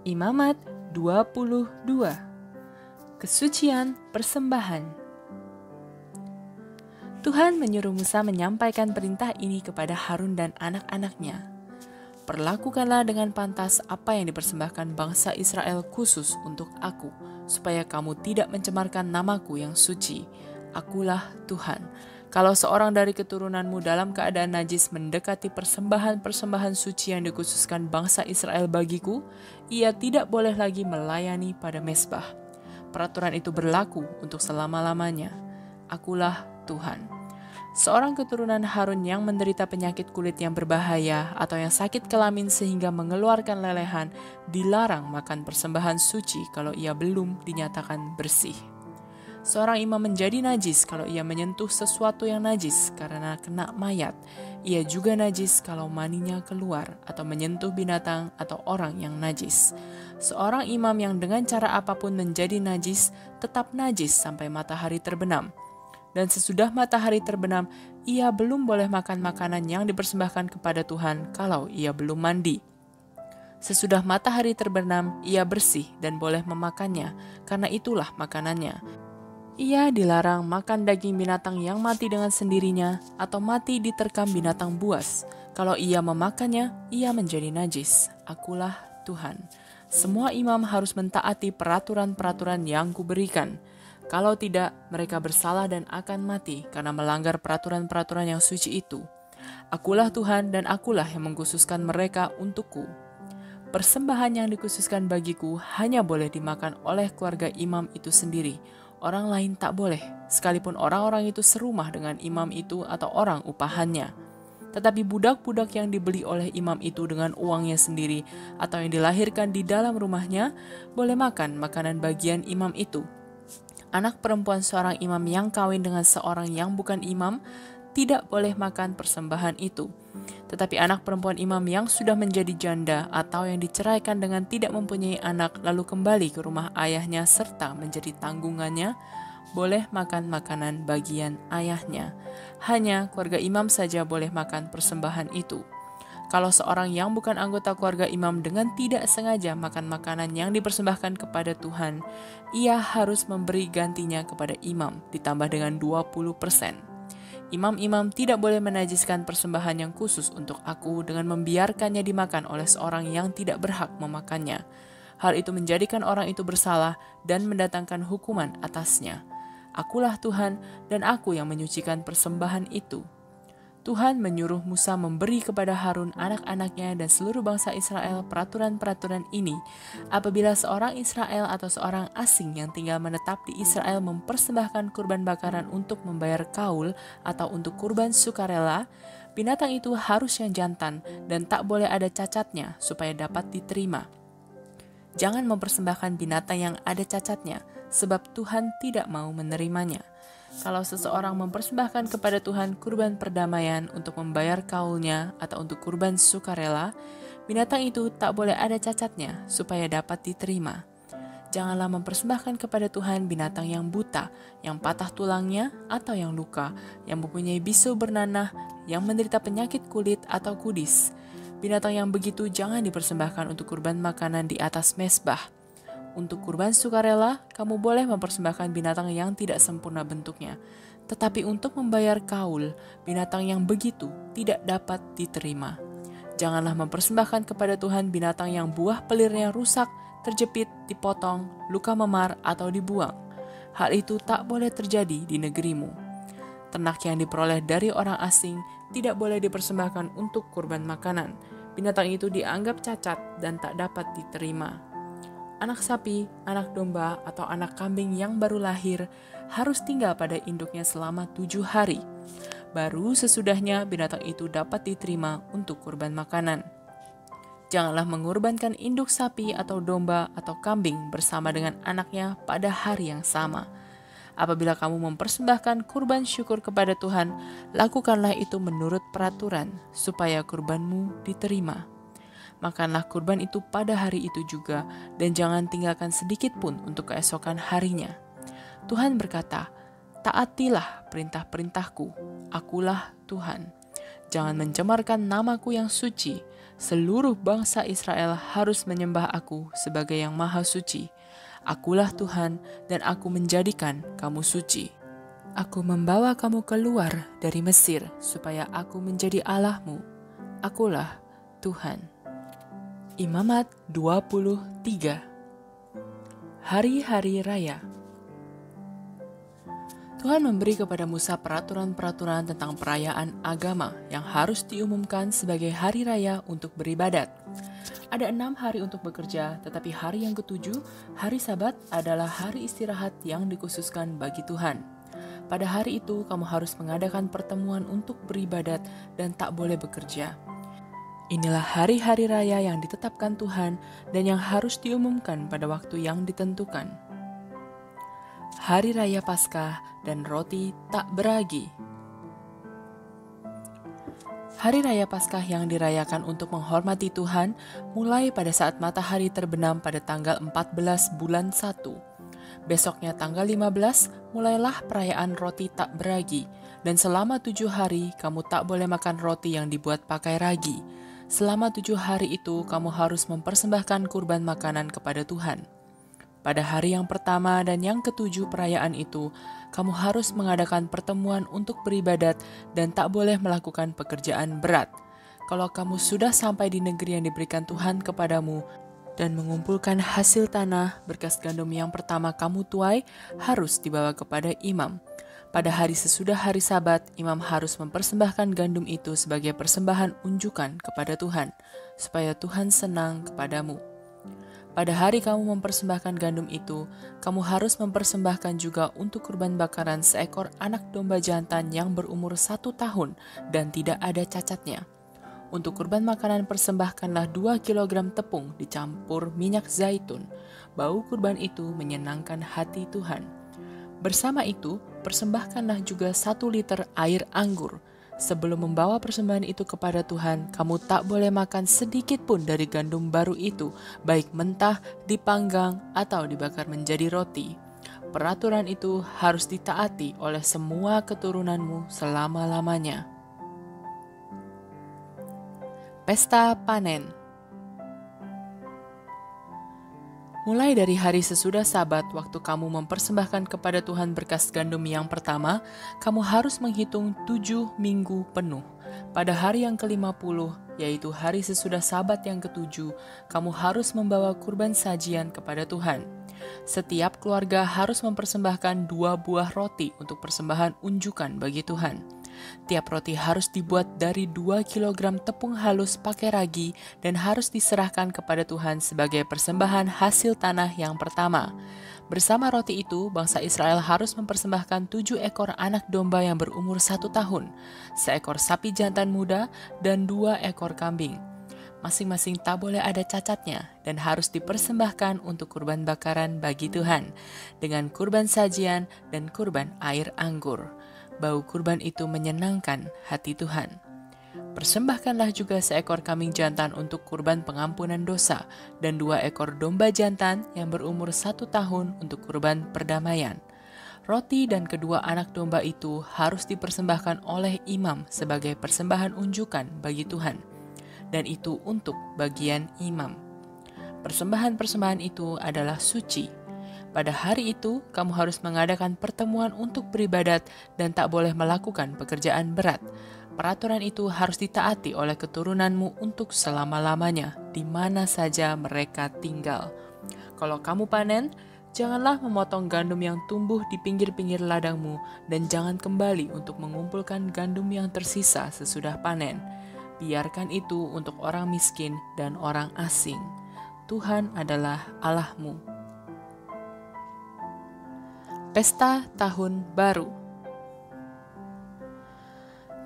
Imamat 22. Kesucian persembahan. Tuhan menyuruh Musa menyampaikan perintah ini kepada Harun dan anak-anaknya. Perlakukanlah dengan pantas apa yang dipersembahkan bangsa Israel khusus untuk aku, supaya kamu tidak mencemarkan namaku yang suci. Akulah Tuhan. Kalau seorang dari keturunanmu dalam keadaan najis mendekati persembahan-persembahan suci yang dikhususkan bangsa Israel bagiku, ia tidak boleh lagi melayani pada mezbah. Peraturan itu berlaku untuk selama-lamanya. Akulah Tuhan. Seorang keturunan Harun yang menderita penyakit kulit yang berbahaya atau yang sakit kelamin sehingga mengeluarkan lelehan dilarang makan persembahan suci kalau ia belum dinyatakan bersih. Seorang imam menjadi najis kalau ia menyentuh sesuatu yang najis karena kena mayat. Ia juga najis kalau maninya keluar atau menyentuh binatang atau orang yang najis. Seorang imam yang dengan cara apapun menjadi najis tetap najis sampai matahari terbenam. Dan sesudah matahari terbenam, ia belum boleh makan makanan yang dipersembahkan kepada Tuhan kalau ia belum mandi. Sesudah matahari terbenam, ia bersih dan boleh memakannya, karena itulah makanannya. Ia dilarang makan daging binatang yang mati dengan sendirinya atau mati diterkam binatang buas. Kalau ia memakannya, ia menjadi najis. Akulah Tuhan. Semua imam harus mentaati peraturan-peraturan yang kuberikan. Kalau tidak, mereka bersalah dan akan mati karena melanggar peraturan-peraturan yang suci itu. Akulah Tuhan dan akulah yang mengkhususkan mereka untukku. Persembahan yang dikhususkan bagiku hanya boleh dimakan oleh keluarga imam itu sendiri. Orang lain tak boleh, sekalipun orang-orang itu serumah dengan imam itu atau orang upahannya. Tetapi budak-budak yang dibeli oleh imam itu dengan uangnya sendiri atau yang dilahirkan di dalam rumahnya boleh makan makanan bagian imam itu. Anak perempuan seorang imam yang kawin dengan seorang yang bukan imam tidak boleh makan persembahan itu. Tetapi anak perempuan imam yang sudah menjadi janda atau yang diceraikan dengan tidak mempunyai anak lalu kembali ke rumah ayahnya serta menjadi tanggungannya, boleh makan makanan bagian ayahnya. Hanya keluarga imam saja boleh makan persembahan itu. Kalau seorang yang bukan anggota keluarga imam dengan tidak sengaja makan makanan yang dipersembahkan kepada Tuhan, ia harus memberi gantinya kepada imam ditambah dengan 20%. Imam-imam tidak boleh menajiskan persembahan yang khusus untuk aku dengan membiarkannya dimakan oleh seorang yang tidak berhak memakannya. Hal itu menjadikan orang itu bersalah dan mendatangkan hukuman atasnya. Akulah Tuhan dan aku yang menyucikan persembahan itu. Tuhan menyuruh Musa memberi kepada Harun anak-anaknya dan seluruh bangsa Israel peraturan-peraturan ini. Apabila seorang Israel atau seorang asing yang tinggal menetap di Israel mempersembahkan kurban bakaran untuk membayar kaul atau untuk kurban sukarela, binatang itu harus yang jantan dan tak boleh ada cacatnya supaya dapat diterima. Jangan mempersembahkan binatang yang ada cacatnya, sebab Tuhan tidak mau menerimanya. Kalau seseorang mempersembahkan kepada Tuhan kurban perdamaian untuk membayar kaulnya atau untuk kurban sukarela, binatang itu tak boleh ada cacatnya supaya dapat diterima. Janganlah mempersembahkan kepada Tuhan binatang yang buta, yang patah tulangnya atau yang luka, yang mempunyai bisu bernanah, yang menderita penyakit kulit atau kudis. Binatang yang begitu jangan dipersembahkan untuk kurban makanan di atas mezbah. Untuk kurban sukarela, kamu boleh mempersembahkan binatang yang tidak sempurna bentuknya. Tetapi untuk membayar kaul, binatang yang begitu tidak dapat diterima. Janganlah mempersembahkan kepada Tuhan binatang yang buah pelirnya rusak, terjepit, dipotong, luka memar, atau dibuang. Hal itu tak boleh terjadi di negerimu. Ternak yang diperoleh dari orang asing tidak boleh dipersembahkan untuk kurban makanan. Binatang itu dianggap cacat dan tak dapat diterima. Anak sapi, anak domba, atau anak kambing yang baru lahir harus tinggal pada induknya selama 7 hari. Baru sesudahnya binatang itu dapat diterima untuk kurban makanan. Janganlah mengorbankan induk sapi atau domba atau kambing bersama dengan anaknya pada hari yang sama. Apabila kamu mempersembahkan kurban syukur kepada Tuhan, lakukanlah itu menurut peraturan, supaya kurbanmu diterima. Makanlah kurban itu pada hari itu juga, dan jangan tinggalkan sedikit pun untuk keesokan harinya. Tuhan berkata, taatilah perintah-perintahku, akulah Tuhan. Jangan mencemarkan namaku yang suci. Seluruh bangsa Israel harus menyembah aku sebagai yang maha suci. Akulah Tuhan dan aku menjadikan kamu suci. Aku membawa kamu keluar dari Mesir supaya aku menjadi Allahmu. Akulah Tuhan. Imamat 23. Hari-hari Raya. Tuhan memberi kepada Musa peraturan-peraturan tentang perayaan agama yang harus diumumkan sebagai hari raya untuk beribadat. Ada 6 hari untuk bekerja, tetapi hari yang ketujuh, hari Sabat, adalah hari istirahat yang dikhususkan bagi Tuhan. Pada hari itu, kamu harus mengadakan pertemuan untuk beribadat dan tak boleh bekerja. Inilah hari-hari raya yang ditetapkan Tuhan dan yang harus diumumkan pada waktu yang ditentukan. Hari Raya Paskah dan roti tak beragi. Hari Raya Paskah yang dirayakan untuk menghormati Tuhan mulai pada saat matahari terbenam pada tanggal 14 bulan 1. Besoknya tanggal 15 mulailah perayaan roti tak beragi, dan selama 7 hari kamu tak boleh makan roti yang dibuat pakai ragi. Selama 7 hari itu kamu harus mempersembahkan kurban makanan kepada Tuhan. Pada hari yang pertama dan yang ketujuh perayaan itu, kamu harus mengadakan pertemuan untuk beribadat dan tak boleh melakukan pekerjaan berat. Kalau kamu sudah sampai di negeri yang diberikan Tuhan kepadamu dan mengumpulkan hasil tanah, berkas gandum yang pertama kamu tuai harus dibawa kepada imam. Pada hari sesudah hari Sabat, imam harus mempersembahkan gandum itu sebagai persembahan unjukan kepada Tuhan, supaya Tuhan senang kepadamu. Pada hari kamu mempersembahkan gandum itu, kamu harus mempersembahkan juga untuk kurban bakaran seekor anak domba jantan yang berumur 1 tahun dan tidak ada cacatnya. Untuk kurban makanan persembahkanlah 2 kilogram tepung dicampur minyak zaitun. Bau kurban itu menyenangkan hati Tuhan. Bersama itu, persembahkanlah juga 1 liter air anggur. Sebelum membawa persembahan itu kepada Tuhan, kamu tak boleh makan sedikit pun dari gandum baru itu, baik mentah, dipanggang, atau dibakar menjadi roti. Peraturan itu harus ditaati oleh semua keturunanmu selama-lamanya. Pesta Panen. Mulai dari hari sesudah Sabat, waktu kamu mempersembahkan kepada Tuhan berkas gandum yang pertama, kamu harus menghitung 7 minggu penuh. Pada hari yang ke-50, yaitu hari sesudah Sabat yang ke-7, kamu harus membawa kurban sajian kepada Tuhan. Setiap keluarga harus mempersembahkan 2 buah roti untuk persembahan unjukan bagi Tuhan. Tiap roti harus dibuat dari 2 kilogram tepung halus pakai ragi dan harus diserahkan kepada Tuhan sebagai persembahan hasil tanah yang pertama. Bersama roti itu, bangsa Israel harus mempersembahkan 7 ekor anak domba yang berumur 1 tahun, seekor sapi jantan muda, dan 2 ekor kambing. Masing-masing tak boleh ada cacatnya dan harus dipersembahkan untuk kurban bakaran bagi Tuhan, dengan kurban sajian dan kurban air anggur. Bau kurban itu menyenangkan hati Tuhan. Persembahkanlah juga seekor kambing jantan untuk kurban pengampunan dosa dan 2 ekor domba jantan yang berumur 1 tahun untuk kurban perdamaian. Roti dan kedua anak domba itu harus dipersembahkan oleh imam sebagai persembahan unjukan bagi Tuhan, dan itu untuk bagian imam. Persembahan-persembahan itu adalah suci. Pada hari itu, kamu harus mengadakan pertemuan untuk beribadat dan tak boleh melakukan pekerjaan berat. Peraturan itu harus ditaati oleh keturunanmu untuk selama-lamanya, di mana saja mereka tinggal. Kalau kamu panen, janganlah memotong gandum yang tumbuh di pinggir-pinggir ladangmu, dan jangan kembali untuk mengumpulkan gandum yang tersisa sesudah panen. Biarkan itu untuk orang miskin dan orang asing. Tuhan adalah Allahmu. Pesta Tahun Baru.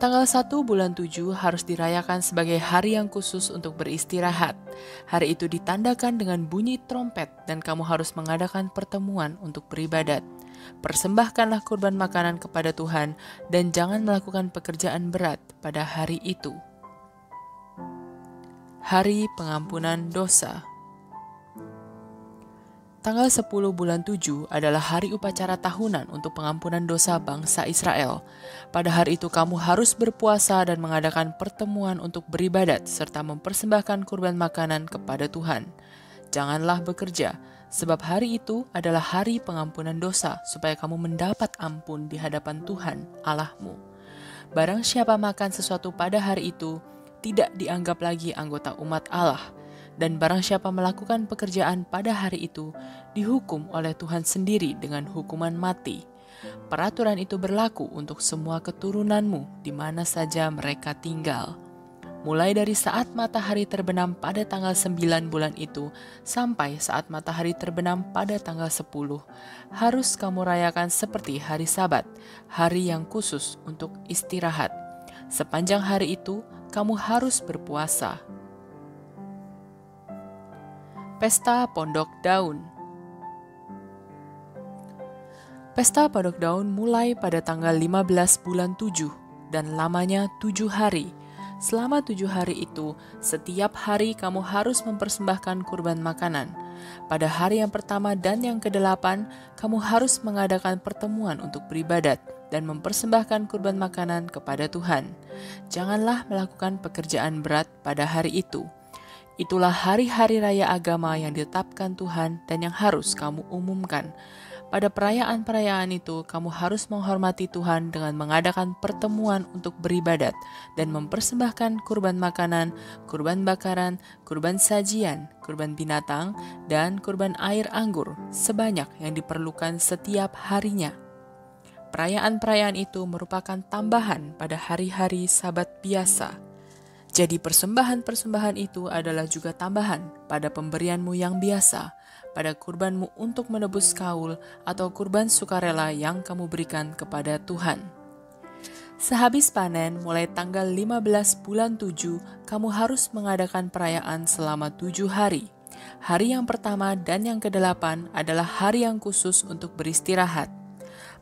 Tanggal 1 bulan 7 harus dirayakan sebagai hari yang khusus untuk beristirahat. Hari itu ditandakan dengan bunyi trompet dan kamu harus mengadakan pertemuan untuk beribadat. Persembahkanlah kurban makanan kepada Tuhan dan jangan melakukan pekerjaan berat pada hari itu. Hari Pengampunan Dosa. Tanggal 10 bulan 7 adalah hari upacara tahunan untuk pengampunan dosa bangsa Israel. Pada hari itu kamu harus berpuasa dan mengadakan pertemuan untuk beribadat serta mempersembahkan kurban makanan kepada Tuhan. Janganlah bekerja, sebab hari itu adalah hari pengampunan dosa supaya kamu mendapat ampun di hadapan Tuhan Allahmu. Barang siapa makan sesuatu pada hari itu, tidak dianggap lagi anggota umat Allah. Dan barang siapa melakukan pekerjaan pada hari itu, dihukum oleh Tuhan sendiri dengan hukuman mati. Peraturan itu berlaku untuk semua keturunanmu di mana saja mereka tinggal. Mulai dari saat matahari terbenam pada tanggal 9 bulan itu, sampai saat matahari terbenam pada tanggal 10, harus kamu rayakan seperti hari Sabat, hari yang khusus untuk istirahat. Sepanjang hari itu, kamu harus berpuasa. Pesta Pondok Daun. Pesta Pondok Daun mulai pada tanggal 15 bulan 7 dan lamanya 7 hari. Selama 7 hari itu, setiap hari kamu harus mempersembahkan kurban makanan. Pada hari yang pertama dan yang ke-8, kamu harus mengadakan pertemuan untuk beribadat dan mempersembahkan kurban makanan kepada Tuhan. Janganlah melakukan pekerjaan berat pada hari itu. Itulah hari-hari raya agama yang ditetapkan Tuhan dan yang harus kamu umumkan. Pada perayaan-perayaan itu, kamu harus menghormati Tuhan dengan mengadakan pertemuan untuk beribadat dan mempersembahkan kurban makanan, kurban bakaran, kurban sajian, kurban binatang, dan kurban air anggur sebanyak yang diperlukan setiap harinya. Perayaan-perayaan itu merupakan tambahan pada hari-hari Sabat biasa. Jadi persembahan-persembahan itu adalah juga tambahan pada pemberianmu yang biasa, pada kurbanmu untuk menebus kaul atau kurban sukarela yang kamu berikan kepada Tuhan. Sehabis panen, mulai tanggal 15 bulan 7, kamu harus mengadakan perayaan selama 7 hari. Hari yang pertama dan yang ke-8 adalah hari yang khusus untuk beristirahat.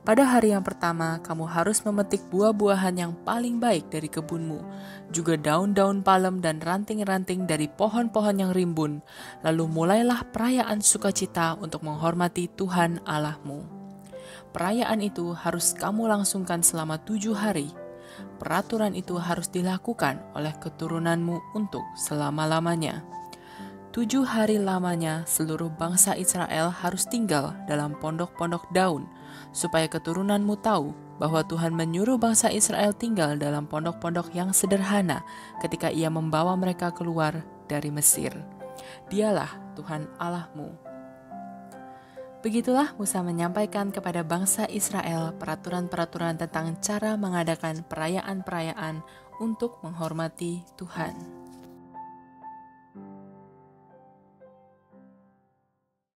Pada hari yang pertama, kamu harus memetik buah-buahan yang paling baik dari kebunmu, juga daun-daun palem dan ranting-ranting dari pohon-pohon yang rimbun. Lalu mulailah perayaan sukacita untuk menghormati Tuhan Allahmu. Perayaan itu harus kamu langsungkan selama 7 hari. Peraturan itu harus dilakukan oleh keturunanmu untuk selama-lamanya. 7 hari lamanya seluruh bangsa Israel harus tinggal dalam pondok-pondok daun, supaya keturunanmu tahu bahwa Tuhan menyuruh bangsa Israel tinggal dalam pondok-pondok yang sederhana ketika Ia membawa mereka keluar dari Mesir. Dialah Tuhan Allahmu. Begitulah Musa menyampaikan kepada bangsa Israel peraturan-peraturan tentang cara mengadakan perayaan-perayaan untuk menghormati Tuhan.